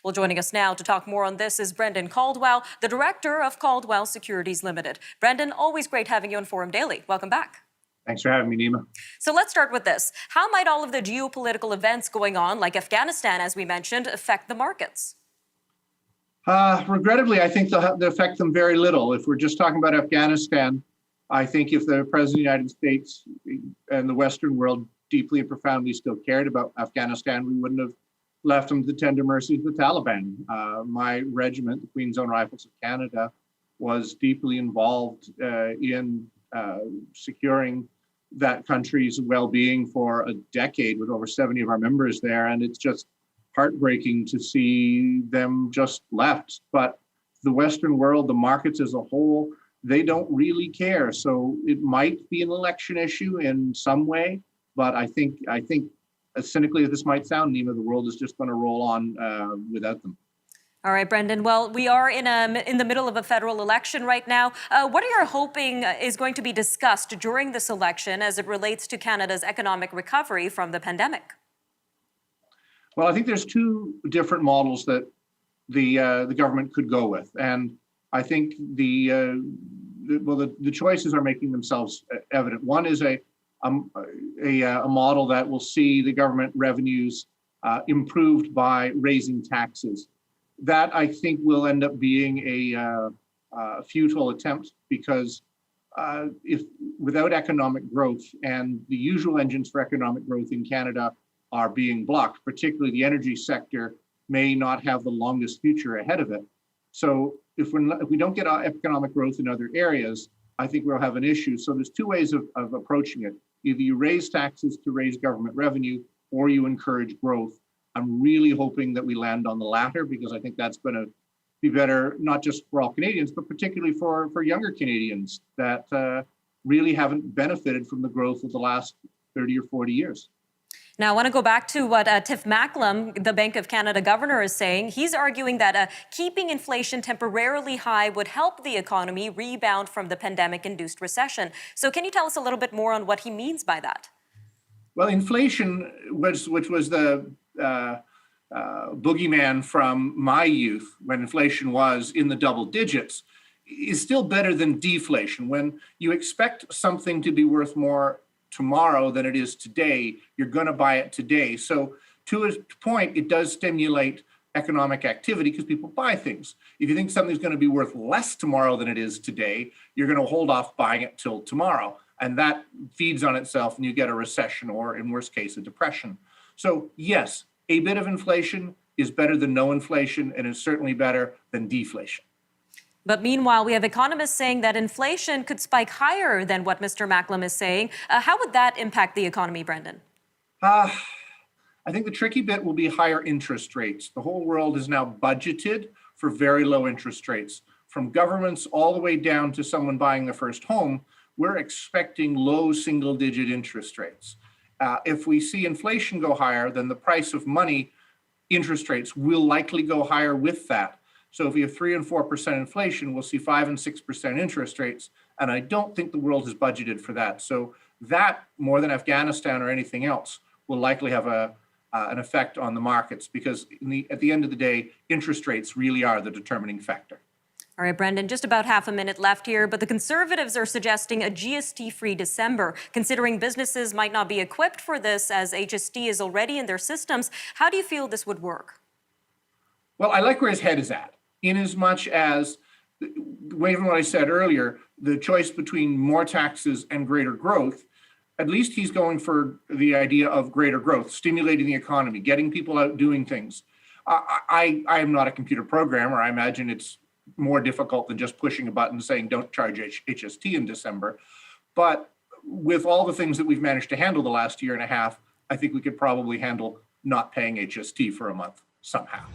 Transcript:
Well, joining us now to talk more on this is Brendan Caldwell, the director of Caldwell Securities Ltd. Brendan, always great having you on Forum Daily. Welcome back. Thanks for having me, Nima. So let's start with this. How might all of the geopolitical events going on, like Afghanistan, as we mentioned, affect the markets? Regrettably, I think they'll affect them very little. If we're just talking about Afghanistan, I think if the President of the United States and the Western world deeply and profoundly still cared about Afghanistan, we wouldn't have left them to the tender mercies of the Taliban. My regiment, the Queen's Own Rifles of Canada, was deeply involved in securing that country's well-being for a decade with over 70 of our members there. And it's just heartbreaking to see them just left. But the Western world, the markets as a whole, they don't really care. So it might be an election issue in some way, but I think as cynically as this might sound, Nima, the world is just going to roll on without them. All right, Brendan. Well, we are in the middle of a federal election right now. What are you hoping is going to be discussed during this election as it relates to Canada's economic recovery from the pandemic? Well, I think there's two different models that the government could go with, and I think the choices are making themselves evident. One is a model that will see the government revenues improved by raising taxes. That I think will end up being a futile attempt because if without economic growth and the usual engines for economic growth in Canada are being blocked, particularly the energy sector may not have the longest future ahead of it. So if we don't get economic growth in other areas, I think we'll have an issue. So there's two ways of approaching it. Either you raise taxes to raise government revenue, or you encourage growth. I'm really hoping that we land on the latter because I think that's going to be better, not just for all Canadians, but particularly for younger Canadians that really haven't benefited from the growth of the last 30 or 40 years. Now, I want to go back to what Tiff Macklem, the Bank of Canada governor, is saying. He's arguing that keeping inflation temporarily high would help the economy rebound from the pandemic-induced recession. So can you tell us a little bit more on what he means by that? Well, inflation, which was the boogeyman from my youth when inflation was in the double digits, is still better than deflation. When you expect something to be worth more tomorrow than it is today, you're going to buy it today. So to a point, it does stimulate economic activity because people buy things. If you think something's going to be worth less tomorrow than it is today, you're going to hold off buying it till tomorrow. And that feeds on itself and you get a recession or, in worst case, a depression. So yes, a bit of inflation is better than no inflation and is certainly better than deflation. But meanwhile, we have economists saying that inflation could spike higher than what Mr. Macklem is saying. How would that impact the economy, Brendan? I think the tricky bit will be higher interest rates. The whole world is now budgeted for very low interest rates. From governments all the way down to someone buying their first home, we're expecting low single-digit interest rates. If we see inflation go higher, then the price of money, interest rates will likely go higher with that. So if we have 3 and 4% inflation, we'll see 5 and 6% interest rates. And I don't think the world has budgeted for that. So that, more than Afghanistan or anything else, will likely have an effect on the markets because at the end of the day, interest rates really are the determining factor. All right, Brendan, just about half a minute left here, but the Conservatives are suggesting a GST-free December. Considering businesses might not be equipped for this as HST is already in their systems, how do you feel this would work? Well, I like where his head is at, in as much as, even what I said earlier, the choice between more taxes and greater growth, at least he's going for the idea of greater growth, stimulating the economy, getting people out doing things. I am not a computer programmer. I imagine it's more difficult than just pushing a button saying don't charge HST in December. But with all the things that we've managed to handle the last year and a half, I think we could probably handle not paying HST for a month somehow.